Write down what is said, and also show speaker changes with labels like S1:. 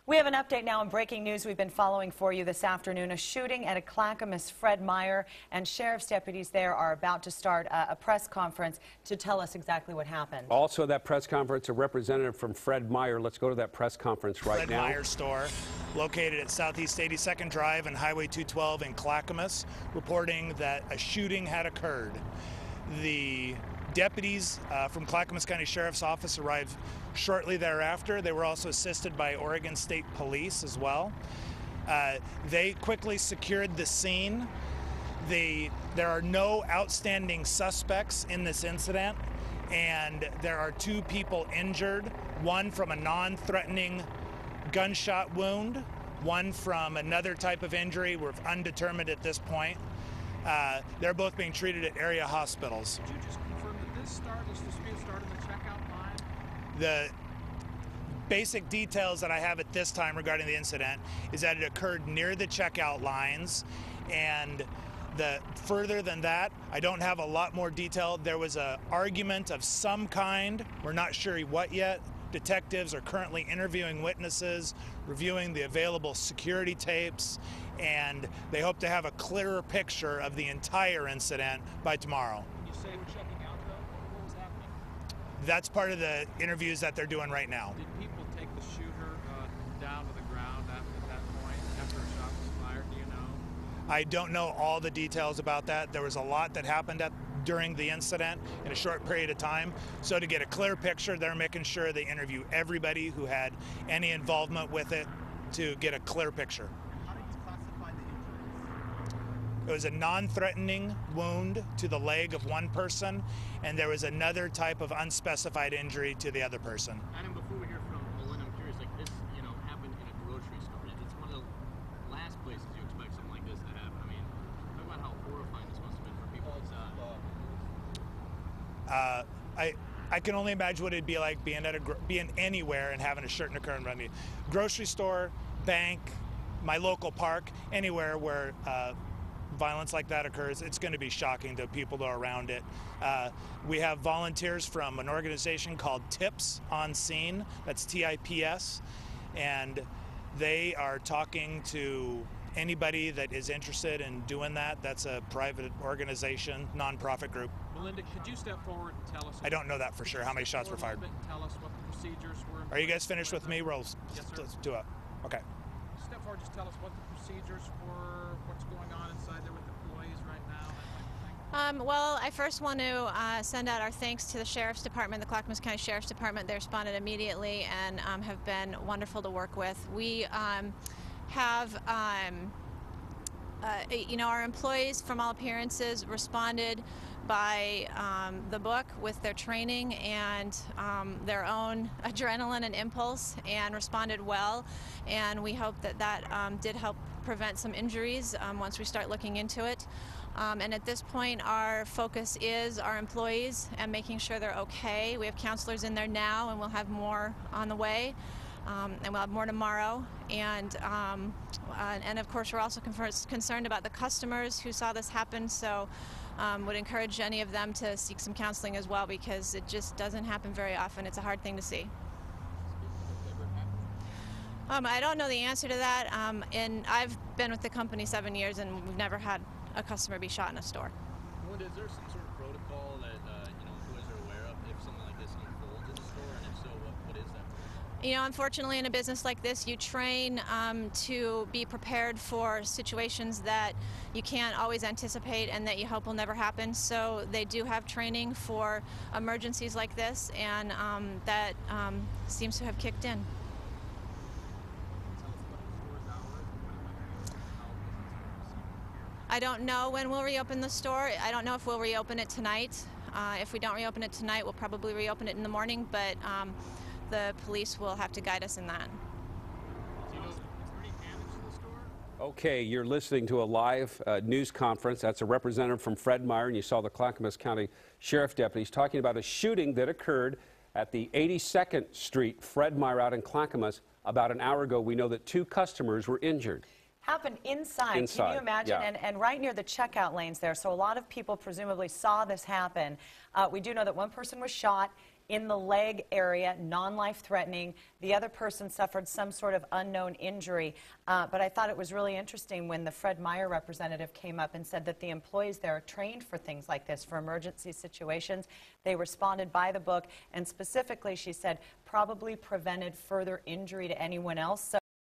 S1: We have an update now on breaking news we've been following for you this afternoon. A shooting at a Clackamas. Fred Meyer and sheriff's deputies there are about to start a press conference to tell us exactly what happened. Also at that press conference, a representative from Fred Meyer. Let's go to that press conference right now.
S2: Fred Meyer store, located at Southeast 82nd Drive and Highway 212 in Clackamas, reporting that a shooting had occurred. The deputies from Clackamas County Sheriff's Office arrived shortly thereafter. They were also assisted by Oregon State Police as well. They quickly secured the scene. There are no outstanding suspects in this incident, and there are 2 people injured, one from a non-threatening gunshot wound, one from another type of injury. We're undetermined at this point. They're both being treated at area hospitals.
S3: Could you just confirm that this dispute started in the checkout line?
S2: The basic details that I have at this time regarding the incident is that it occurred near the checkout lines, and further than that, I don't have a lot more detail. There was an argument of some kind. We're not sure what yet. Detectives are currently interviewing witnesses, reviewing the available security tapes, and they hope to have a clearer picture of the entire incident by tomorrow.
S3: You say we're checking out, though? What was happening?
S2: That's part of the interviews that they're doing right now.
S3: Did people take the shooter down to the ground at that point after a shot was fired? Do you know?
S2: I don't know all the details about that. There was a lot that happened during the incident in a short period of time. So to get a clear picture, they're making sure they interview everybody who had any involvement with it to get a clear picture.
S4: How do you classify the injuries?
S2: It was a non-threatening wound to the leg of one person, and there was another type of unspecified injury to the other person.
S4: Adam, before we hear from KOIN, I'm curious, like this, happened in a grocery store. It's one of the last places you expect something like this to happen. I mean, talk about how horrifying this must have been for people inside.
S2: I can only imagine what it'd be like being anywhere and having a shooting occur in front of me. Grocery store, bank, my local park, anywhere where violence like that occurs, it's going to be shocking to people that are around it. We have volunteers from an organization called TIPS on scene. That's TIPS, and they are talking to anybody that is interested in doing that. That's a private organization, nonprofit group.
S3: Melinda, could you step forward and tell us?
S2: I don't know that for sure, how many shots were fired.
S3: Tell us what the procedures were.
S2: Are you guys finished with me?
S3: Yes, sir.
S2: Let's do it. Okay.
S3: Step forward, just tell us what the procedures were, what's going on inside there with employees right now, that type of thing.
S5: Well, I first want to send out our thanks to the Sheriff's Department, the Clackamas County Sheriff's Department. They responded immediately and have been wonderful to work with. We have our employees, from all appearances, responded by the book with their training and their own adrenaline and impulse, and responded well. And we hope that did help prevent some injuries once we start looking into it. And at this point, our focus is our employees and making sure they're okay. We have counselors in there now, and we'll have more on the way. And we'll have more tomorrow, and of course we're also concerned about the customers who saw this happen, so would encourage any of them to seek some counseling as well, because it just doesn't happen very often. It's a hard thing to see. I don't know the answer to that, and I've been with the company 7 years, and we've never had a customer be shot in a store.
S4: Is there some sort of protocol that employees are aware of if something like this unfolds in the store, and if so, what is that?
S5: Unfortunately, in a business like this, you train to be prepared for situations that you can't always anticipate and that you hope will never happen. So they do have training for emergencies like this, and that seems to have kicked in. I don't know when we'll reopen the store. I don't know if we'll reopen it tonight. If we don't reopen it tonight, we'll probably reopen it in the morning, but the police will have to guide us in that.
S1: Okay, you're listening to a live news conference. That's a representative from Fred Meyer, and you saw the Clackamas County Sheriff deputies talking about a shooting that occurred at the 82nd Street Fred Meyer out in Clackamas about an hour ago. We know that 2 customers were injured. Happened inside. Can you imagine?
S6: Yeah.
S1: And right near the checkout lanes there. So a lot of people presumably saw this happen. We do know that one person was shot
S6: in the leg area, non-life-threatening. The other person suffered some sort of unknown injury. But I thought it was really interesting when the Fred Meyer representative came up and said that the employees there are trained for things like this, for emergency situations. They responded by the book, and specifically, she said, probably prevented further injury to anyone else. So